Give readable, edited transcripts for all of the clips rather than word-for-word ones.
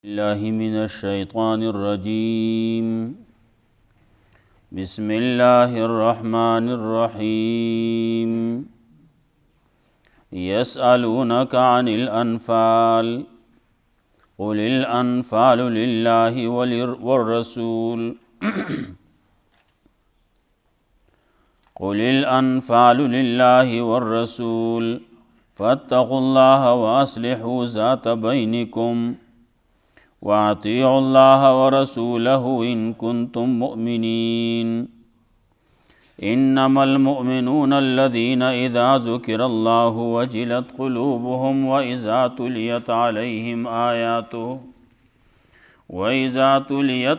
الله من الشيطان الرجيم. بسم الله الرحمن الرحيم. يسألونك عن الأنفال قل الأنفال لله والرسول قل الأنفال لله والرسول فاتقوا الله وأصلحوا ذات بينكم وأطيعوا الله ورسوله إن كنتم مؤمنين. إنما المؤمنون الذين إذا ذكر الله وجلت قلوبهم وإذا تليت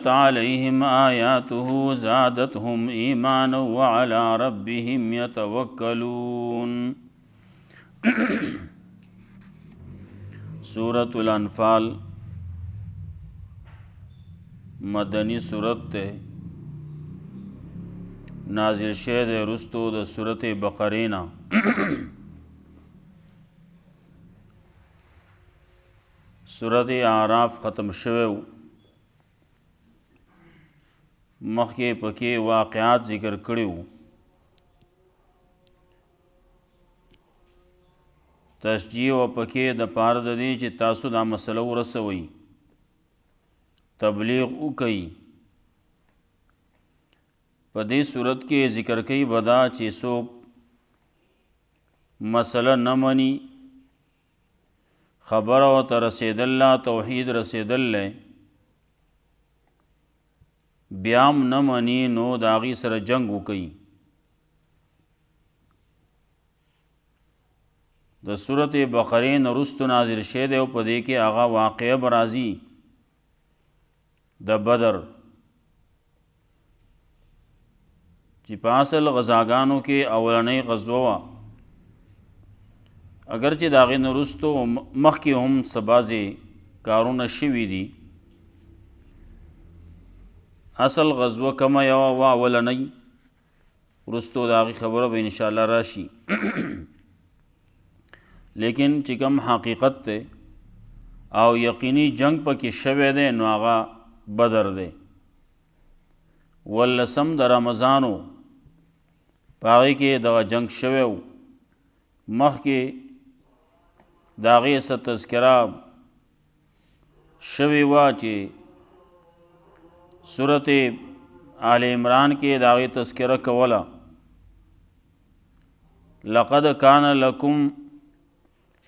عليهم آياته زادتهم إيمانا وعلى ربهم يتوكلون. سورة الانفال مدنی صورت تے نازل شید رستو د صورت بقرینا صورت اعراف ختم شویو مخی پکی واقعات ذکر کریو تشجیع و پکی د پار د دی چې تاسو دا مسله ورسوي تبلیغ وکړي. په دې صورت کې ذکر کوي بدا چې څوک مسله نه مني خبره ورته رسېدل توحید رسېدل بیا هم نه مني نو د هغې سره جنګ وکړي. د صورت بقرې نه وروسته نازل شوی دی او په دې کې هغه واقعه به راځي د بدر چې په اصل غزاګانو کې اولنۍ غزوه وه، اگر چې د هغې نه وروستو مخکې هم څه بعضې کارونه شوي دي. اصل غزوه کومه یوه وه اولنۍ، وروستو د هغې خبره به انشاءالله راشي. لیکن چې کوم حقیقت دی او یقیني جنگ پکې شوی دی نو هغه بدر دی. ولسم د رمضانو په هغې کې دغه جنگ شوی و. مخکې د هغې څه تذکره شوې وه چې صورت آل عمران کې د هغې تذکره کوله. لقد کان لکم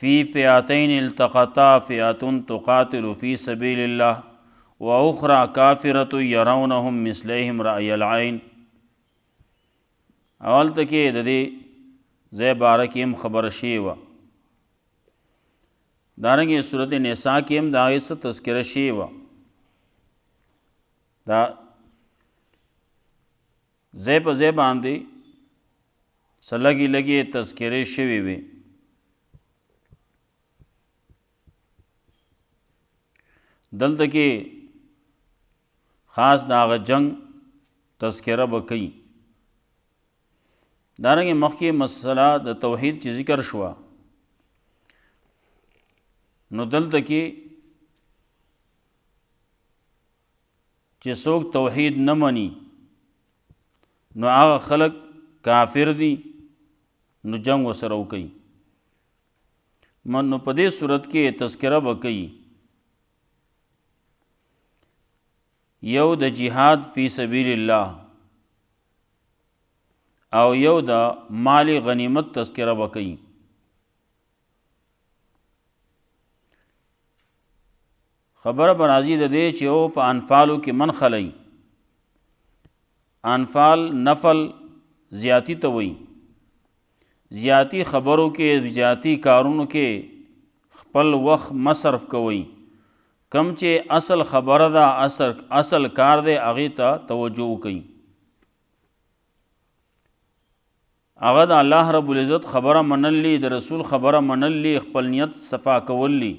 فی فئتین التقطا فئة تقاتل فی سبیل الله واخرى کافرة یرونهم مثلیهم رأی العین. اول ته کې د دې ځای باره کې هم خبره شوې وه. دارنګې صورت نساء کې هم د هغې څه تذکره شوې وه. دا ځای په ځای باندې څه لږې لږې تذکرې شوې وې. دلته کې خاص د هغه جنگ تذکره به کوي. دارنګې مخکې مسله د توحید چې ذکر شوه نو دلته کې چې څوک توحید نه مني نو هغه خلق کافر دي نو جنگ ورسره وکوي. نو په دې صورت کې تذکره به کوي یو د جهاد فی سبیل الله او یو د مال غنیمت تذکره به کوي. خبره به راځي د دې چې او په انفالو کې من خلی. انفال نفل زیاتی ته وایي. زیاتی خبرو کې زیاتی کارونو کې خپل وخت مصرف کوي. کم چې اصل خبره ده اصل کار دی هغې ته توجه وکړي. هغه د الله رب العزت خبره منلی د رسول خبره منلی خپل نیت صفا کولی.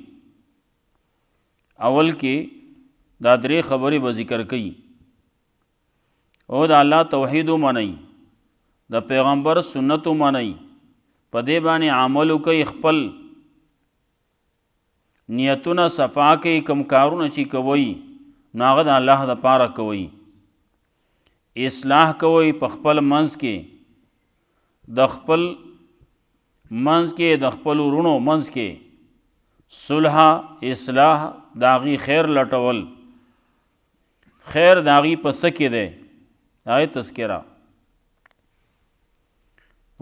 اول کې دا درې خبرې به ذکر کوي. او د الله توحید ومنئ، د پیغمبر سنت ومنئ، په دې باندې عمل وکړئ، خپل نیتونه صفا کوي، کم کارونه چې کوي نو هغه د الله دپاره کوي. اصلاح کوي په خپل منځ کې، د خپل منځ کې، د خپل ورونو منځ کې صلح، اصلاح، د هغې خیر لټول. خیر د هغې په څه کې دی؟ د هغې تذکره،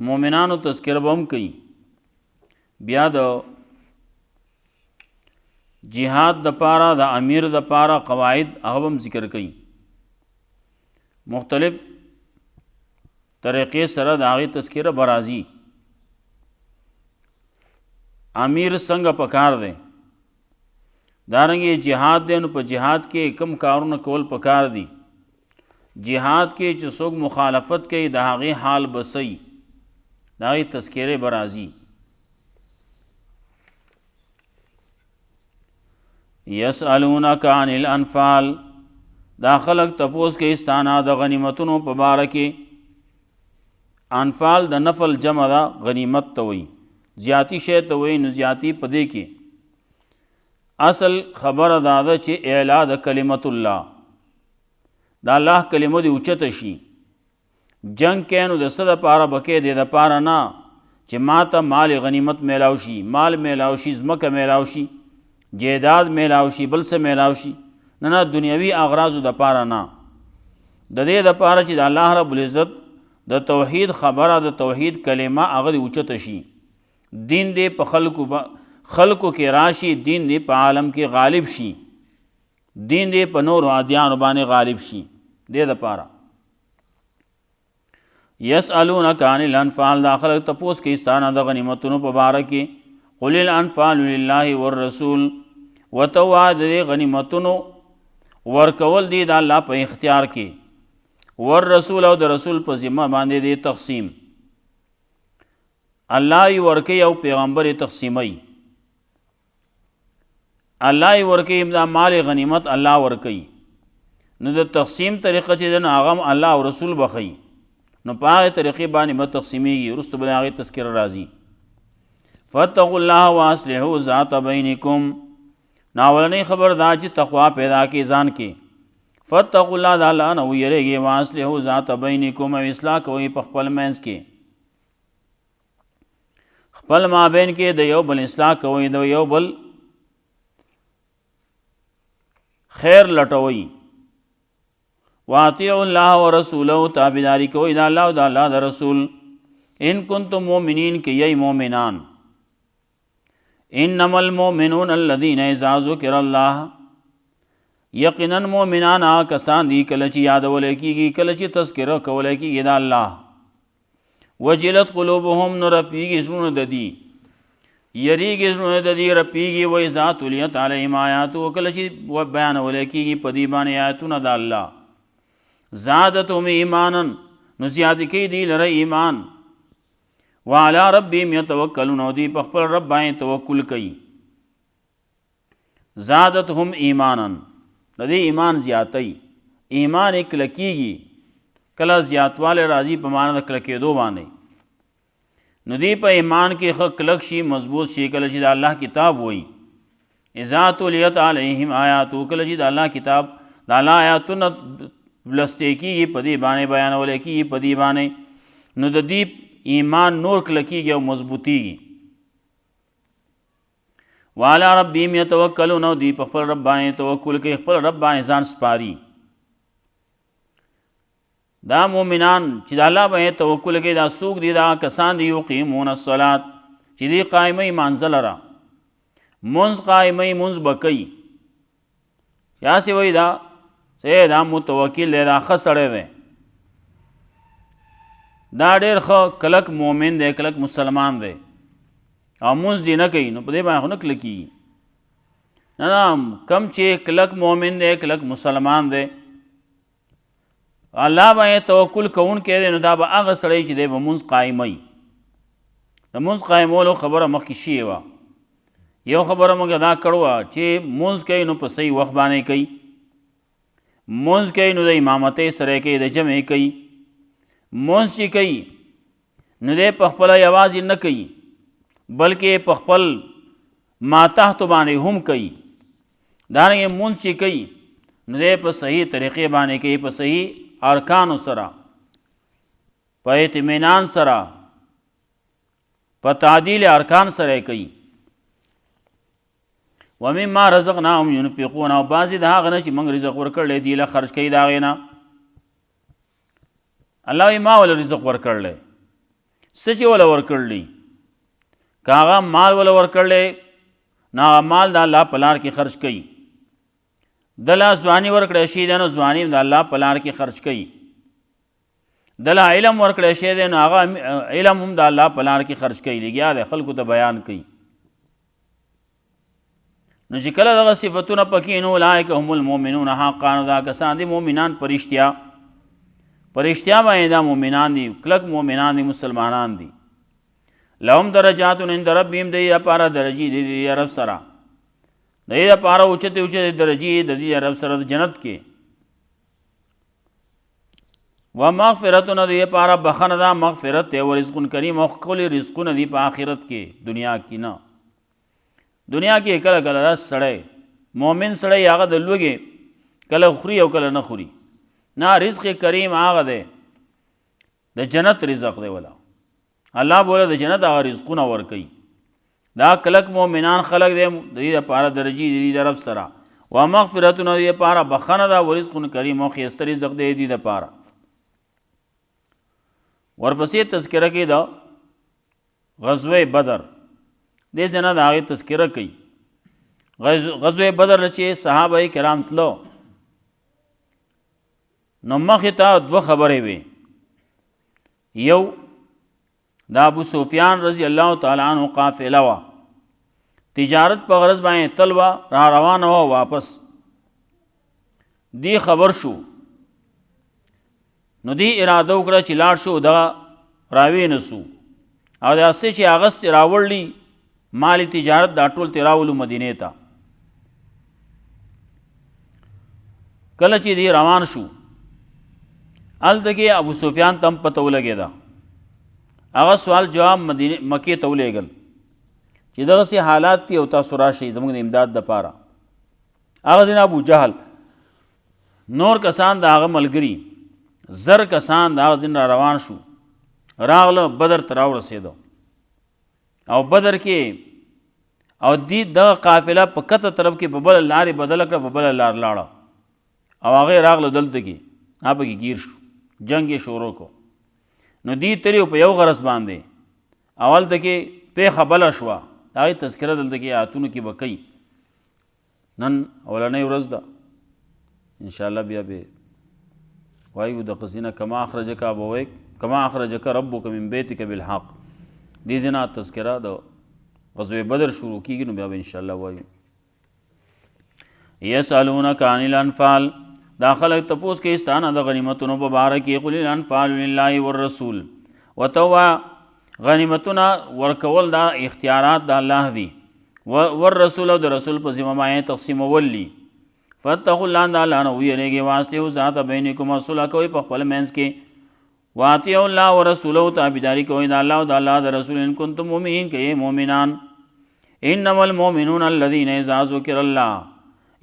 مؤمنانو تذکره به هم کوي. بیا د جهاد دپاره، د امیر دپاره قواعد هغه هم ذکر کوي. مختلف طریقې سره د هغې تذکره به راځي. امیر څنګه پکار دی، دارنګې جهاد دی نو په جهاد کې کم کارونه کول پکار دي. جهاد کې چې څوک مخالفت کوي د هغې حال به څه وي، د هغې تذکرې به راځي. یسألونک عن الانفال، دا خلق تپوس کوي ستانه د غنیمتونو په باره کې. انفال د نفل جمع ده، غنیمت ته وایي، زیاتی شی ته وایي. نو زیاتی په دې کې اصل خبره دا ده چې اعلا د کلمت الله، د الله کلمه دې اوچته شي. جنگ کې نو د څه دپاره به کې؟ دې دپاره نه چې ما ته مال غنیمت میلاو شي، مال میلاو شي، ځمکه میلاو شي، جیداد میلاو شي، بل څه میلاو شي. نه نه، دنیوي اغراضو دپاره نه، د دې دپاره چې د الله رب العزت د توحید خبره، د توحید کلمه هغه دې اوچته شي. دین دې په خلقو کې راشي، دین دې په عالم کې غالب شي، دین دې په نورو ادیانو باندې غالب شي. دې دپاره یسألونک عن الانفال، دا خلق تپوس کوي ستانه د غنیمتونو په باره کې. قل الانفال لله والرسول، ورته ووایه د دې غنیمتونو ورکول دي د الله په اختیار کې، والرسول او د رسول په ذمه باندې دې تقسیم. الله یې ورکوي او پیغمبر یې تقسیموي. الله یې ورکوي، دا مال غنیمت الله ورکوي. نو د تقسیم طریقه چې ده نو هغه الله او رسول به ښیي. نو په هغې طریقې باندې به تقسیمیږي. وروسته به د هغې تذکره راځي. فاتقوا الله واصلحوا ذات بینکم، ناولنۍ خبر دا چې تقوا پیدا کړي ځان کې. فاتقوا الله، د الله نه ویریږئ، واصلحوا ذات بینکم، او اصلاح کوئ په خپل منځ کې، خپل مابین کې د یو بل اصلاح کوئ، د یو بل خیر لټوئ. واطیعوا الله ورسوله، تابعداري کوئ د الله او د الله د رسول. ان کنتم مؤمنین، کې یی مؤمنان. انما المؤمنون الذین اذا ذکر الله، یقینا مؤمنان هغه کسان دي کله چې یادولی کېږي، کله چې تذکره کولی کېږي د الله. وجلت قلوبهم، نو رپېږي زړونه د دي، یریږي زړونه د دي، رپېږي. واذا تلیت علیهم آیاته، کله چې بیانولی کېږي په دې باندې آیاتونه د الله. زادتهم ایمانا، نو زیاتې کوي دوی لره ایمان. وعلى ربهم یتوکلون، او دوی په خپل رب باندې توکل کوي. زادتهم ایمانا، د دې ایمان زیاتی. ایمان یې کلکېږي، کله زیاتوالی راځي په معنی د کلکېدو باندې. نو دوی په ایمان کې ښه کلک شي، مضبوط شي. کله چې د الله کتاب وایي، اذا تلیت علیهم آیاتو، کله چې د الله کتاب، د الله آیاتونه لوستې کېږي، په دې باندې بیانولی کېږي، په دې باندې، نو د دې ایمان نور کلکېږي او مضبوطېږي. وعلى ربهم یتوکلون، او دوی په خپل رب باندې توکل کوي، خپل رب باندې ځان سپاري. دا مؤمنان چې د الله باندې توکل کوي، دا څوک دي؟ دا کسان دي یقیمون الصلاة، چې دوی قایموي مانځه لره، مونځ قایموي، مونځ به کوي. یاسې وایي دا متوکل دی، دا ښه سړی دی، دا ډېر ښه کلک مؤمن دی، کلک مسلمان دی، او مونځ دې نه کوي، نو په دې باندې خو نه کلکېږي. نه نه، کم چې کلک مؤمن دی، کلک مسلمان دی، الله باندې توکل کوونکی دی، نو دا به هغه سړی چې دی به مونځ قایموي. د مونځ قایمولو خبره مخکې شوې وه. یو خبره موږ دا کړې وه چې مونځ کوي نو په صحیح وخت باندې کوي، مونځ کوي نو د امامتۍ سره کوي، د جمع کوي. مونځ چې کوي نو دی په خپله یوازې نه کوي، بلکې په خپل ما تحت باندې هم کوي، دارنګې مونځ چې کوي نو دی په صحیح طریقې باندې کوي، په صحیح ارکانو سره، په اطمینان سره، په تعدیل ارکان سره کوي. ومما رزقناهم ينفقون، او بعضې د هغه نه چې موږ رزق ورکړلی دی له خرج کوي د هغې نه. الله وایي ما وله رزق ورکړلی، څه چې وله ورکړلی، که هغه مال وله ورکړلی نو هغه مال د الله په لار کې خرج کوي. دله ځواني ورکړی شوی دی نو ځواني د الله په لار کې خرج کوي. دله علم ورکړی شوی دی نو هغه علم هم د الله په لار کې خرج کوي، لګیا دی خلکو ته بیان کوي. نو چې کله دغه صفتونه پکې نو اولئک هم المؤمنون حقا، نو دا کسان دي مؤمنان په رښتیا، په رښتیا باندې دا مؤمنان دي، کلک مؤمنان دي، مسلمانان دي. لهم درجات عند ربهم، د دې لپاره درجې د دې رب سره، د دې لپاره اوچتې اوچتې درجې د دې رب سره د جنت کې. ومغفرتون، د دې لپاره بخښنه ده، مغفرت دی، ورزق کریم، او ښکلي رزقونه دي په آخرت کې، دنیا کې نه. دنیا کې کله کله دا سړی مؤمن سړی هغه د لوږې کله خوري او کله نه خوري، نه رزق کریم هغه دی د جنت رزق دی، ولا الله بوله د جنت هغه رزقونه ورکوي. دا کلک مؤمنان خلق دی، د دې لپاره درجې د دې د رب سره. ومغفرتون، د دې لپاره بخښنه ده، ورزق کریم، او ښایسته رزق دی د دې لپاره. ورپسې تذکره کې د غزوه بدر، دې ځای نه د هغې تذکره کوي. غزوه بدر چې صحابه کرام تلو نو مخې ته دوه خبرې وې. یو د ابو سفیان رضی الله تعالی عنه قافله وه، تجارت په غرض باندې تل وه، را روانه وه واپس. دی خبر شو نو دی اراده وکړه چې لاړ شو دغه راوینسو، او د هستې چې اغستې راوړلي مالی تجارت دا ټول ترې راولو مدینې ته. کله چې دی روان شو هلته کې ابو سفیان ته هم پته ولګېده، هغه سوال جواب مکې ته ولېږل چې دغسې حالات دي او تاسو راشئ زموږ د امداد دپاره. هغه ځینې ابو جهل نور کسان د هغه ملګري زر کسان د هغه ځین را روان شو، راغله بدر ته راورسېده، او بدر کې او دی دغه قافله په کته طرف کې په بله لارې بدله کړه، په بله لار لاړه، او هغې راغله دلته کې، هغه پکې ګیر شو، جنګ یې شروع کړو. نو دی تلي په یو غرض باندې، او هلته کې پیښه بله شوه، د هغې تذکره دلته کې آیاتونو کې به کوي. نن اولنۍ ورځ ده، انشاءالله بیا به وایو د قصینه کما اخرجک ابویک کما اخرجک ربک من بیتک بالحق. دې ځای نه تذکره د غزوه بدر شروع کېږي، نو بیا به انشاءالله وایو. یسألونک عن الانفال، دا خلک تپوس کوي ستا نه د غنیمتونو په باره کې. قل الانفال لله والرسول، ورته ووایه غنیمتونه ورکول دا اختیارات د الله دي، والرسول، او د رسول په ذمه باندې تقسیمول دي. فاتقوا الله، د الله نه ویریږئ، واصلحوا ذات بینکم، او صلح کوئ په خپل منځ کې. واطیعوا الله ورسوله، تابعداري کوئ د الله او د الله د رسول، ان کنتم مؤمنین، که یې مؤمنان. انما المؤمنون الذین اذا ذکر الله،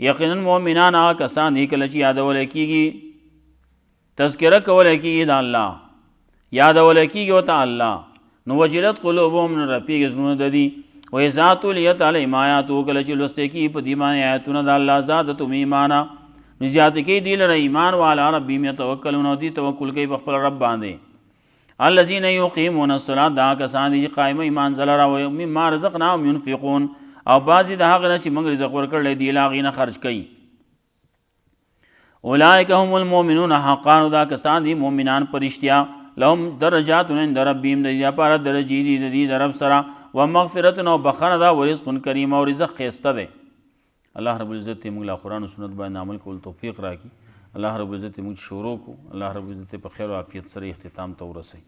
یقینا مؤمنان هغه کسان دي کله چې یادولی کېږي، تذکره کولی کېږي د الله، یادولی کېږي ورته الله، نو وجلت قلوبهم، نو رپېږي زړونه د دي. واذا تليت علیهم آیاته، کله چې لوستې کېږي په دې باندې آیاتونه د الله، زادتهم ایمانا، نو زیاته کوي دوی لره ایمان. وعلى ربهم یتوکلون، او دوی توکل کوي په خپل رب باندې. الذین یقیمون الصلاة، دا کسان دي چې قایمه ایمان زلره، او مما رزقناهم ينفقون، او بعضې د هغه نه چې موږ رزق ورکړلی دی له هغې نه خرج کوي. اولئک هم المؤمنون حقا، دا کسان دي مؤمنان په رښتیا. لهم درجات عند ربهم، د دې لپاره درجې دي د دې د رب سره. ومغفرت، او بخښنه ده، ورزق کریم، او رزق ښایسته دی. الله رب العزت دې موږ له قرآن و سنت باندې عمل کول توفیق راکړي. الله رب العزت دې موږ شروع کړو، الله رب العزت په خیر او عافیت سره اختتام ته ورسوي.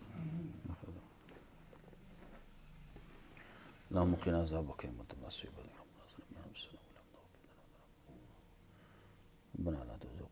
اللهم قنا عذابك يوم تبعث عبادك، ربنا لا تزغ